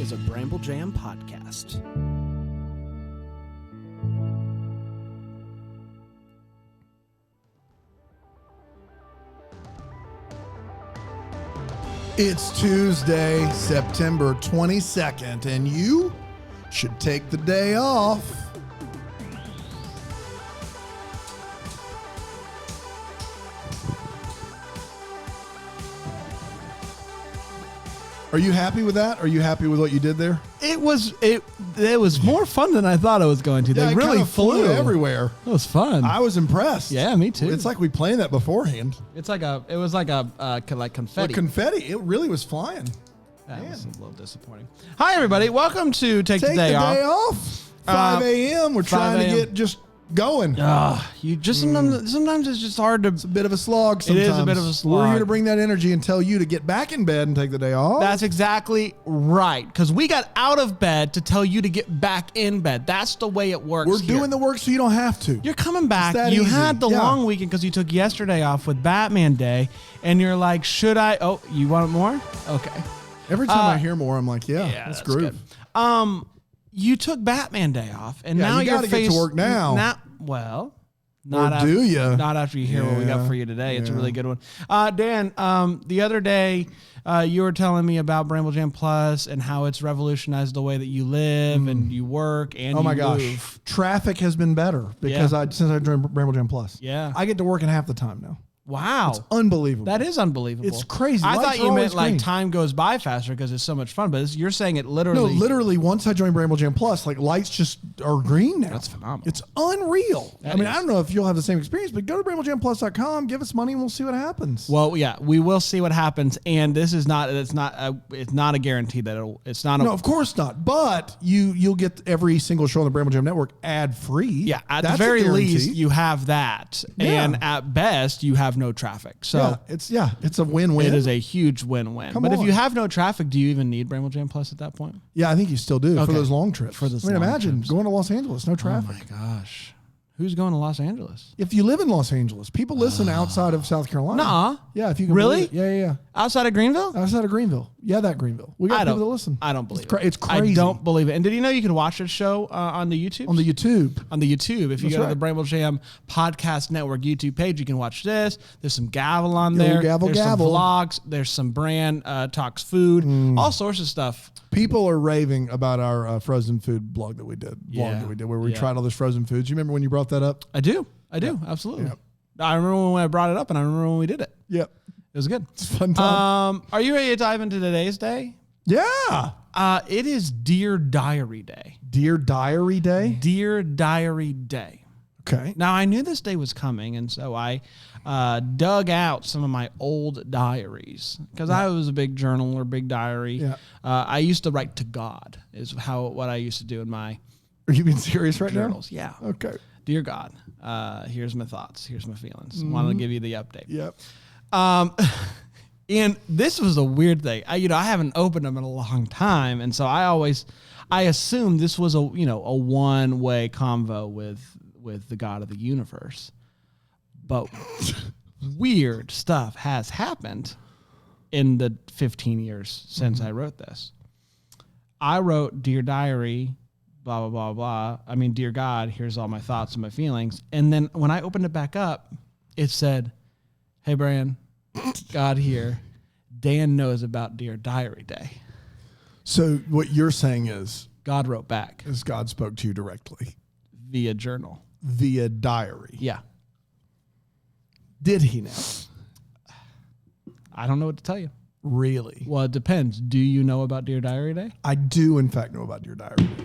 is a Bramble Jam podcast. It's Tuesday, September 22nd, and you should take the day off. Are you happy with that? Are you happy with what you did there? It was more fun than I thought it was going to. They really flew everywhere. It was fun. I was impressed. Yeah, me too. It's like we planned that beforehand. It was like confetti. Like confetti. It really was flying. That was a little disappointing. Hi everybody, welcome to Take the Day Off. 5 a.m. We're trying to get just going. You just sometimes it's just hard to. It's a bit of a slog sometimes. It is a bit of a slog. We're here to bring that energy and tell you to get back in bed and take the day off. That's exactly right. Because we got out of bed to tell you to get back in bed. That's the way it works. We're doing the work so you don't have to. You're coming back. You had the long weekend because you took yesterday off with Batman Day, and you're like, should I? Oh, you want more? Okay. Every time I hear more, I'm like, that's groove. Good. You took Batman Day off, and now you got to get to work now. Not after you hear what we got for you today. It's a really good one. Dan, the other day you were telling me about Bramble Jam Plus and how it's revolutionized the way that you live and you work and oh my gosh, traffic has been better because since I joined Bramble Jam Plus. Yeah, I get to work in half the time now. Wow. It's unbelievable. That is unbelievable. It's crazy. I thought you meant like time goes by faster because it's so much fun, but you're saying it literally. No, literally once I joined Bramble Jam Plus, like lights just are green now. That's phenomenal. It's unreal. I don't know if you'll have the same experience, but go to BrambleJamPlus.com, give us money, and we'll see what happens. Well, yeah, we will see what happens, and this is it's not a guarantee that it's not. No, of course not. But you'll get every single show on the Bramble Jam Network ad free. Yeah, at the very least, you have that, and at best, you have no traffic. So it's a win-win. It is a huge win-win. But if you have no traffic, do you even need Bramble Jam Plus at that point? Yeah, I think you still do for those long trips. Imagine going to Los Angeles, no traffic. Oh my gosh. Who's going to Los Angeles? If you live in Los Angeles, people listen outside of South Carolina. Nuh-uh. Yeah, if you can really? Yeah. Outside of Greenville? Outside of Greenville. Yeah, that Greenville. We got people that listen. I don't believe it. It's crazy. I don't believe it. And did you know you can watch this show on the YouTube? On the YouTube. On the YouTube. If you go to the Bramble Jam Podcast Network YouTube page, you can watch this. There's some gavel on there. There's some vlogs. There's some brand talks food. All sorts of stuff. People are raving about our frozen food blog that we did. Where we tried all those frozen foods. You remember when you brought that up? I do. Absolutely. Yep. I remember when I brought it up, and I remember when we did it. Yep. It was good. It's a fun time. Are you ready to dive into today's day? Yeah. It is Dear Diary Day. Dear Diary Day? Dear Diary Day. Okay. Now, I knew this day was coming, and so I dug out some of my old diaries because I was a big journaler, big diary. Yeah. I used to write to God is what I used to do in my Are you being serious right journals. now? Yeah. Okay. Dear God, here's my thoughts. Here's my feelings. Wanted to give you the update. Yep. And this was a weird thing. I haven't opened them in a long time, and so I assumed this was a one-way convo with the God of the universe. But weird stuff has happened in the 15 years since I wrote this. I wrote, Dear Diary, blah, blah, blah, blah. I mean, Dear God, here's all my thoughts and my feelings. And then when I opened it back up, it said, hey, Brian, God here. Dan knows about Dear Diary Day. So what you're saying is God wrote back. Is God spoke to you directly. Via journal. Via diary. Yeah. Did he now? I don't know what to tell you. Really? Well, it depends. Do you know about Dear Diary Day? I do, in fact, know about Dear Diary Day,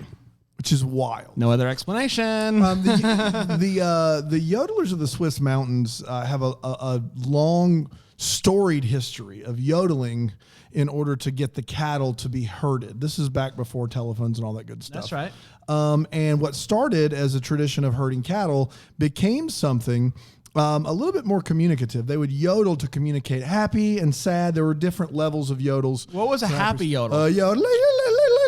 which is wild. No other explanation. The yodelers of the Swiss mountains have a long, storied history of yodeling in order to get the cattle to be herded. This is back before telephones and all that good stuff. That's right. And what started as a tradition of herding cattle became something a little bit more communicative. They would yodel to communicate happy and sad. There were different levels of yodels. What was a happy yodel?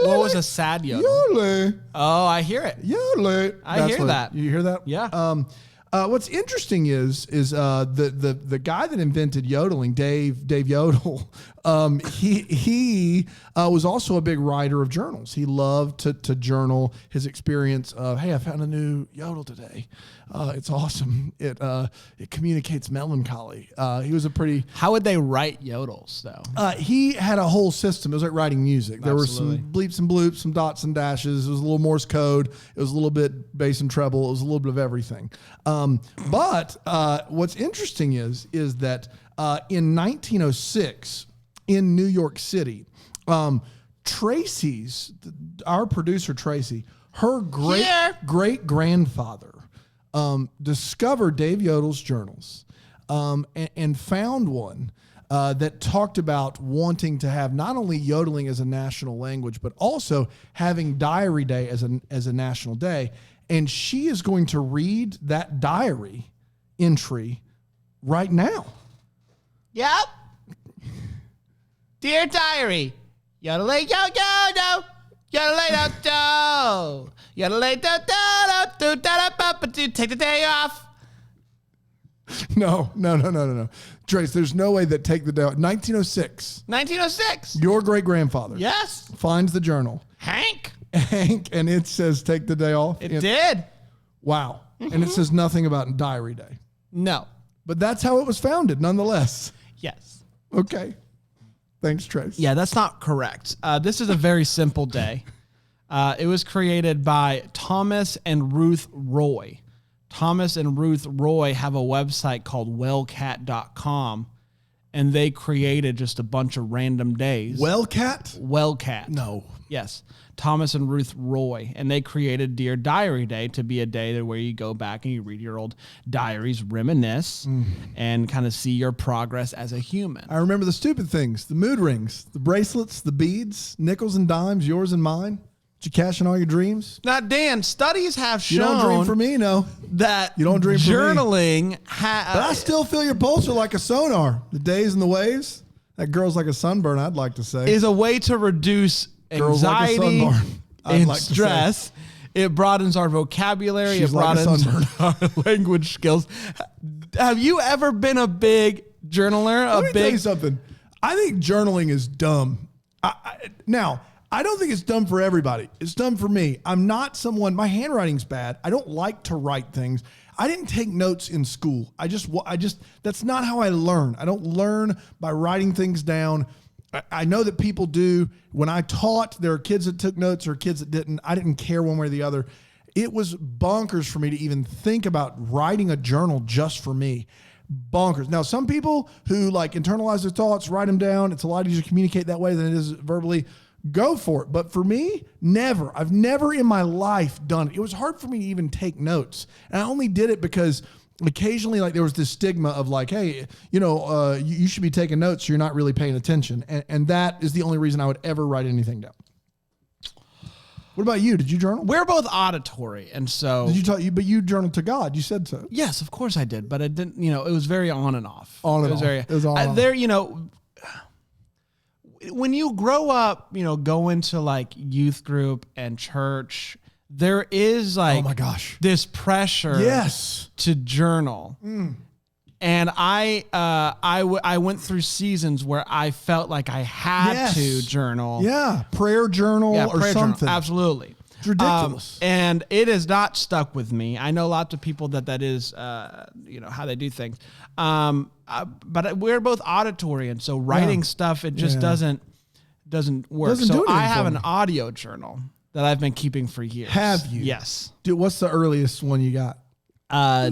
What was a sad yodel? Yodel. Oh, I hear it. Yodel. I hear that. You hear that? Yeah. What's interesting is the guy that invented yodeling, Dave Yodel. He was also a big writer of journals. He loved to journal his experience of, hey, I found a new yodel today. It's awesome. It communicates melancholy. He was a pretty. How would they write yodels though? He had a whole system. It was like writing music. There Absolutely. were some bleeps and bloops, some dots and dashes. It was a little Morse code. It was a little bit bass and treble. It was a little bit of everything. But what's interesting is that in 1906 in New York City, Tracy's, our producer Tracy, her great grandfather discovered Dave Yodel's journals and found one that talked about wanting to have not only yodeling as a national language, but also having Diary Day as a national day. And she is going to read that diary entry right now. Yep. Dear diary, yodelay yo yo no, yodelay do do, yodelay do do do do do. Take the day off. No. Trace, there's no way that take the day. 1906. 1906. Your great grandfather. Yes. Finds the journal. Hank, and it says take the day off. it did. Wow. And it says nothing about Diary Day. No. But that's how it was founded, nonetheless. Yes. Okay. Thanks, Trace. Yeah, that's not correct. This is a very simple day. It was created by Thomas and Ruth Roy. Thomas and Ruth Roy have a website called wellcat.com, and they created just a bunch of random days. Wellcat? Wellcat. No. Yes. Thomas and Ruth Roy. And they created Dear Diary Day to be a day where you go back and you read your old diaries, reminisce, and kind of see your progress as a human. I remember the stupid things, the mood rings, the bracelets, the beads, nickels and dimes, yours and mine. Did you cash in all your dreams? Now, Dan, studies have shown You don't dream for me, no. that You don't dream for me. journaling But I still feel your pulse are like a sonar. The days and the waves. That girl's like a sunburn, I'd like to say. is a way to reduce Girls like a anxiety sunburn, I'd and like to say. stress. It broadens our vocabulary. She's it like a broadens sunburn. our language skills. Have you ever been a big journaler? Let me tell you something. I think journaling is dumb. Now, I don't think it's dumb for everybody. It's dumb for me. I'm not someone, my handwriting's bad. I don't like to write things. I didn't take notes in school. I just, that's not how I learn. I don't learn by writing things down. I know that people do. When I taught, there are kids that took notes or kids that didn't. I didn't care one way or the other. It was bonkers for me to even think about writing a journal just for me. Bonkers. Now, some people who like internalize their thoughts, write them down. It's a lot easier to communicate that way than it is verbally. Go for it. But for me, never. I've never in my life done it. It was hard for me to even take notes. And I only did it because occasionally, like, there was this stigma of like, hey, you should be taking notes. So you're not really paying attention. And that is the only reason I would ever write anything down. What about you? Did you journal? We're both auditory, and so Did you talk? But you journaled to God. You said so. yes, of course I did, but it didn't. It was very on and off. On and it was off. Very, It was on and off. There, when you grow up, go into like youth group and church, there is like, Oh my gosh. this pressure Yes. to journal. And I went through seasons where I felt like I had Yes. to journal. Yeah. Prayer journal or prayer journal. something. Absolutely. It's ridiculous. And it is not stuck with me. I know lots of people that is, how they do things. But we're both auditory, and so writing stuff, it just doesn't work. Doesn't do So anything I have for an me. audio journal that I've been keeping for years. Have you? Yes. Dude, what's the earliest one you got?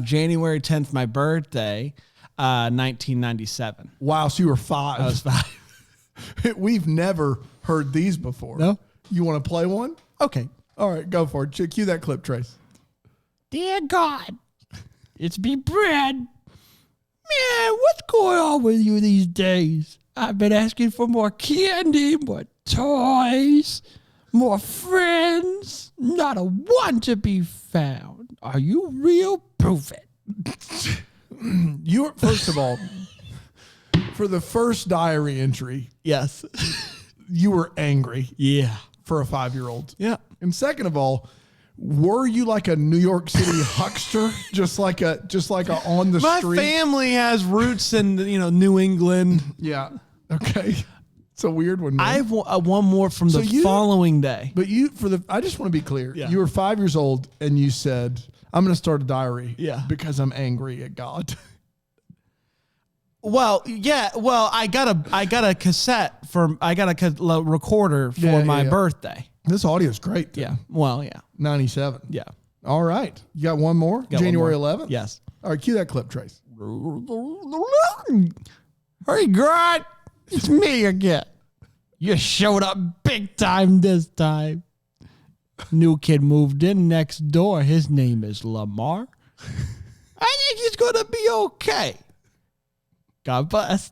January 10th, my birthday, 1997. Wow. So you were 5. I was 5. We've never heard these before. No? You want to play one? Okay. All right, go for it. Cue that clip, Trace. Dear God, it's me, Brad. Man, what's going on with you these days? I've been asking for more candy, more toys, more friends. Not a one to be found. Are you real? Prove it. You were, first of all, for the first diary entry, Yes. you were angry Yeah. for a 5-year-old. Yeah. And second of all, were you like a New York City huckster, just like a on the My street? family has roots in New England. Yeah. Okay. It's a weird one. Man. I have one more from the following day. But I just want to be clear. Yeah. You were 5 years old and you said, I'm going to start a diary. Yeah. Because I'm angry at God. Well, yeah. Well, I got a cassette recorder for my birthday. This audio is great. Then. Yeah. Well, yeah. 97. Yeah. All right. You got one more? Got January one more. 11th? Yes. All right. Cue that clip, Trace. Hey, God, it's me again. You showed up big time this time. New kid moved in next door. His name is Lamar. I think he's going to be okay. God bless.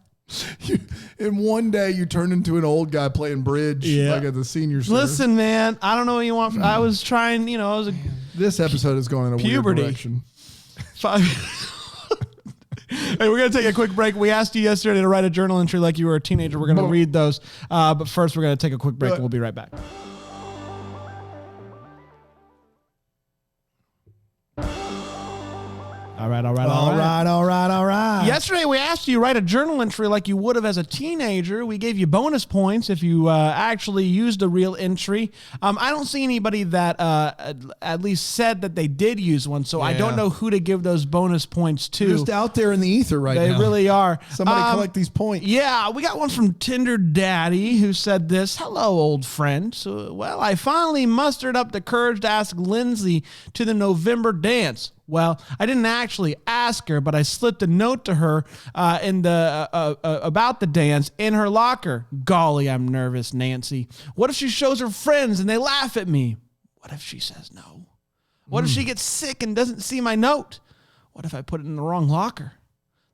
In one day, you turned into an old guy playing bridge like at the senior center. Listen, man, I don't know what you want. I was trying, This episode is going in a puberty. weird direction. Hey, we're going to take a quick break. We asked you yesterday to write a journal entry like you were a teenager. We're going to read those. But first, we're going to take a quick break, and we'll be right back. All right. Yesterday, we asked you to write a journal entry like you would have as a teenager. We gave you bonus points if you actually used a real entry. I don't see anybody that at least said that they did use one, so I don't know who to give those bonus points to. They're just out there in the ether now. They really are. Somebody collect these points. Yeah, we got one from Tinder Daddy who said this. Hello, old friend. So, well, I finally mustered up the courage to ask Lindsay to the November dance. Well, I didn't actually ask her, but I slipped a note to her about the dance in her locker. Golly, I'm nervous, Nancy. What if she shows her friends and they laugh at me? What if she says no? What if she gets sick and doesn't see my note? What if I put it in the wrong locker?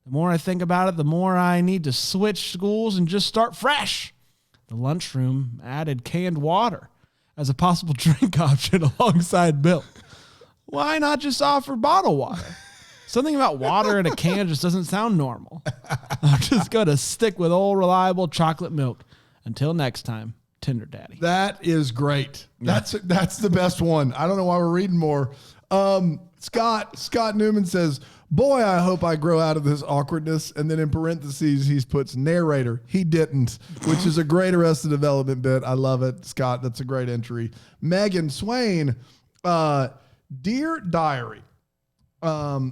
The more I think about it, the more I need to switch schools and just start fresh. The lunchroom added canned water as a possible drink option alongside milk. Why not just offer bottled water? Something about water in a can just doesn't sound normal. I'm just going to stick with old reliable chocolate milk. Until next time, Tinder Daddy. That is great. That's the best one. I don't know why we're reading more. Scott Newman says, boy, I hope I grow out of this awkwardness. And then in parentheses, he puts narrator. He didn't, which is a great Arrested Development bit. I love it. Scott, that's a great entry. Megan Swain, Dear Diary, I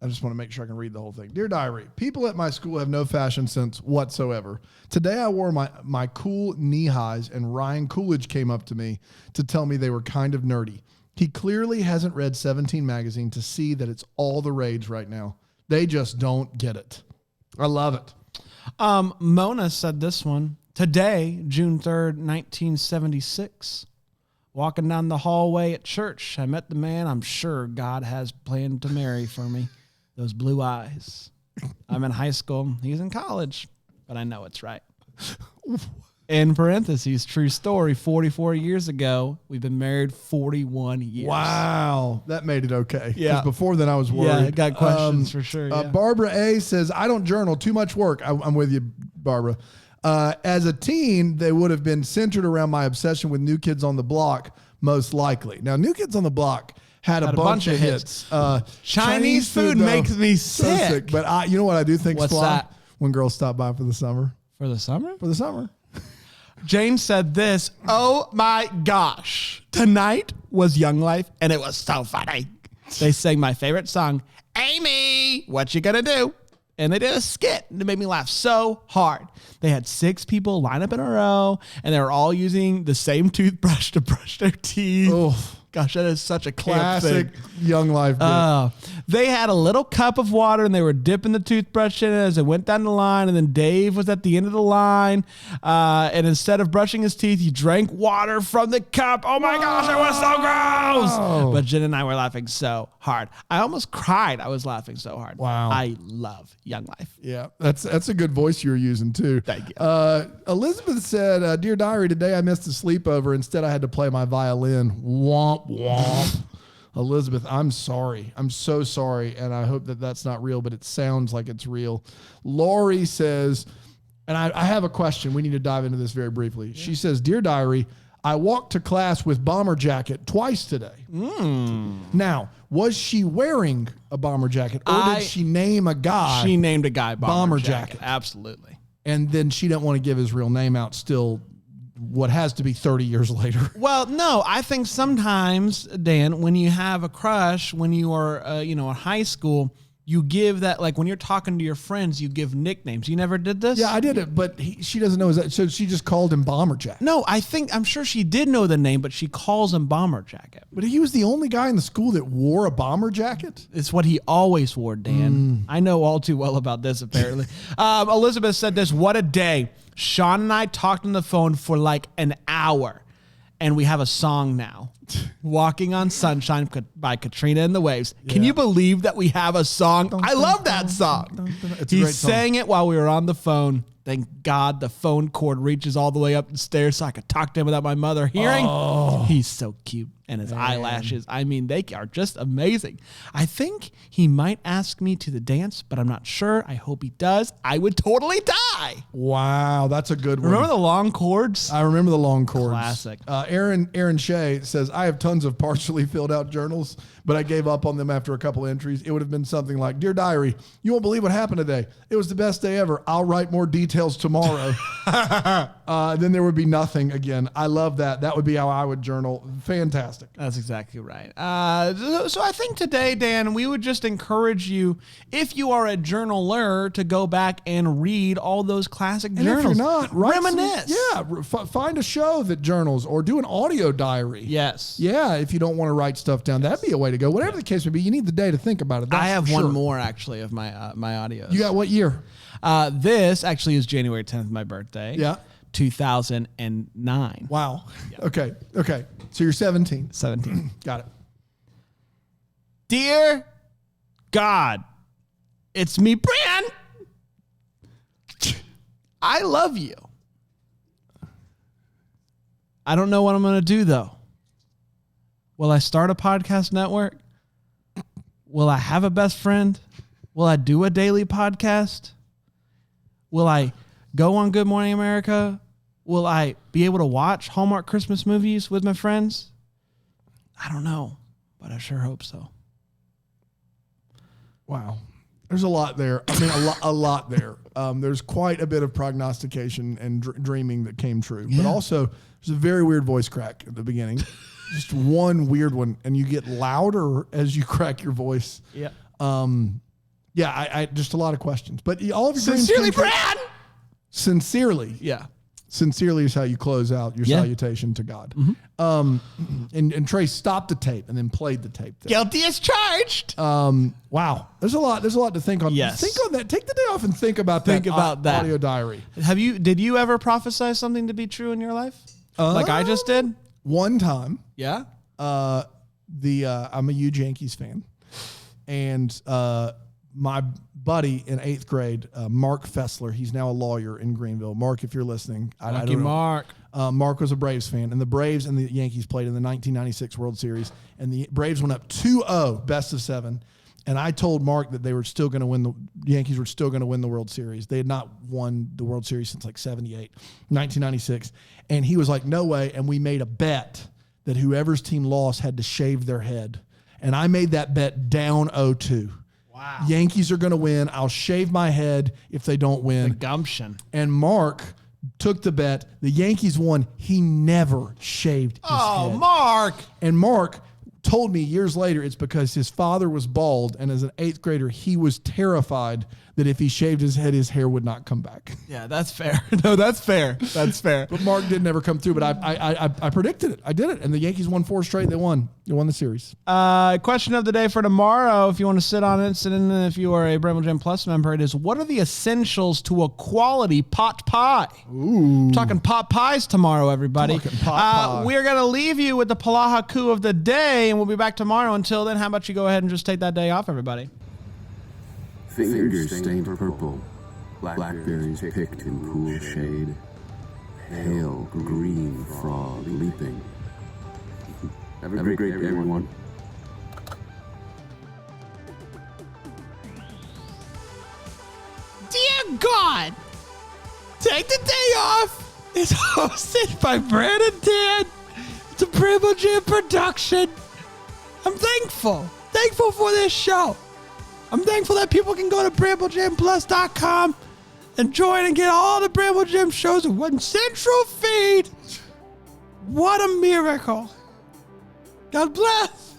just want to make sure I can read the whole thing. Dear Diary, people at my school have no fashion sense whatsoever. Today I wore my cool knee highs and Ryan Coolidge came up to me to tell me they were kind of nerdy. He clearly hasn't read 17 magazine to see that it's all the rage right now. They just don't get it. I love it. Mona said this one. Today, June 3rd, 1976. Walking down the hallway at church, I met the man I'm sure God has planned to marry for me. Those blue eyes. I'm in high school. He's in college, but I know it's right. In parentheses, true story, 44 years ago. We've been married 41 years. Wow. That made it okay. Yeah. Because before then I was worried. Yeah, I got questions for sure. Yeah. Barbara A. says, I don't journal. Too much work. I'm with you, Barbara. As a teen, they would have been centered around my obsession with New Kids on the Block, most likely. Now, New Kids on the Block had a bunch of hits. Chinese food makes me sick. But you know what I do think is What's fly? that? When girls stop by for the summer. For the summer? For the summer. Jane said this, oh my gosh, tonight was Young Life, and it was so funny. They sang my favorite song, Amy, what you gonna do? And they did a skit, and it made me laugh so hard. They had 6 people line up in a row, and they were all using the same toothbrush to brush their teeth. Oh, gosh, that is such a classic Young Life. They had a little cup of water, and they were dipping the toothbrush in it as it went down the line, and then Dave was at the end of the line, and instead of brushing his teeth, he drank water from the cup. Oh, my gosh, it was so gross. But Jen and I were laughing so hard. I almost cried. I was laughing so hard. Wow. I love Young Life. Yeah, that's a good voice you were using, too. Thank you. Elizabeth said, Dear Diary, today I missed a sleepover. Instead, I had to play my violin. Womp, womp. Elizabeth, I'm sorry. I'm so sorry, and I hope that that's not real, but it sounds like it's real. Lori says, and I have a question. We need to dive into this very briefly. Yeah. She says, Dear Diary, I walked to class with bomber jacket twice today. Now, was she wearing a bomber jacket, or did she name a guy? She named a guy bomber jacket. Absolutely. And then she didn't want to give his real name out still, what has to be 30 years later. Well, no, I think sometimes, Dan, when you have a crush, when you are, in high school, you give that, like when you're talking to your friends, you give nicknames. You never did this? Yeah, I did it, but she doesn't know. So she just called him Bomber Jacket. No, I'm sure she did know the name, but she calls him Bomber Jacket. But he was the only guy in the school that wore a bomber jacket? It's what he always wore, Dan. I know all too well about this, apparently. Elizabeth said this, what a day. Sean and I talked on the phone for like an hour, and we have a song now. Walking on Sunshine by Katrina and the Waves. Can you believe that we have a song? I love that song. He sang it while we were on the phone. Thank God the phone cord reaches all the way up the stairs so I could talk to him without my mother hearing. Oh. He's so cute. And his eyelashes, I mean, they are just amazing. I think he might ask me to the dance, but I'm not sure. I hope he does. I would totally die. Wow, that's a good one. Remember the long cords? I remember the long cords. Classic. Aaron Shea says, I have tons of partially filled out journals, but I gave up on them after a couple entries. It would have been something like, Dear Diary, you won't believe what happened today. It was the best day ever. I'll write more details tomorrow. Then there would be nothing again. I love that. That would be how I would journal. Fantastic. That's exactly right. So I think today, Dan, we would just encourage you, if you are a journaler, to go back and read all those classic journals. If you're not, reminisce. Find a show that journals or do an audio diary. Yes. Yeah, if you don't want to write stuff down, that'd be a way to go. Whatever the case may be, you need the day to think about it. I have one more, actually, of my my audios. You got what year? This actually is January 10th, my birthday. Yeah. 2009. Wow. Yeah. Okay. So you're 17. 17. Got it. Dear God, it's me, Bran. I love you. I don't know what I'm going to do, though. Will I start a podcast network? Will I have a best friend? Will I do a daily podcast? Will I go on Good Morning America? Will I be able to watch Hallmark Christmas movies with my friends? I don't know, but I sure hope so. Wow. There's a lot there. I mean, a lot there. There's quite a bit of prognostication and dreaming that came true. Yeah. But also, there's a very weird voice crack at the beginning. Just one weird one. And you get louder as you crack your voice. Yeah. I just a lot of questions. But all of your Sincerely, Brad! Sincerely. Yeah. Sincerely is how you close out your salutation to God. Mm-hmm. And Trey stopped the tape and then played the tape. Guilty as charged. Wow. There's a lot to think on. Yes. Think on that. Take the day off and think about that audio diary. Did you ever prophesy something to be true in your life? Like I just did? One time. Yeah. I'm a huge Yankees fan. And my buddy in 8th grade, Mark Fessler, he's now a lawyer in Greenville. Mark, if you're listening, Thank you, Mark. Mark was a Braves fan, and the Braves and the Yankees played in the 1996 World Series, and the Braves went up 2-0, best of 7. And I told Mark that they were still going to win. The Yankees were still going to win the World Series. They had not won the World Series since like 1996. And he was like, no way. And we made a bet that whoever's team lost had to shave their head. And I made that bet down 0-2. Wow. Yankees are going to win. I'll shave my head if they don't win. The gumption. And Mark took the bet. The Yankees won. He never shaved his head. Oh, Mark. And Mark told me years later it's because his father was bald, and as an 8th grader, he was terrified that if he shaved his head, his hair would not come back. Yeah, that's fair. No, that's fair. That's fair. But Mark didn't ever come through, but I predicted it. I did it. And the Yankees won 4 straight. They won. They won the series. Question of the day for tomorrow, if you want to sit on it, sit in it. If you are a Bramble Jam Plus member, it is, what are the essentials to a quality pot pie? Ooh. Talking pot pies tomorrow, everybody. Talking pot pie. We're going to leave you with the Palaha coup of the day, and we'll be back tomorrow. Until then, how about you go ahead and just take that day off, everybody? Fingers stained purple, blackberries picked in cool shade, pale green frog leaping. Have a great day, everyone. Dear God, take the day off It's hosted by Brad and Dan. It's a Bramble Jam production. I'm thankful for this show. I'm thankful that people can go to BrambleJamPlus.com and join and get all the Bramble Jam shows in one central feed. What a miracle. God bless.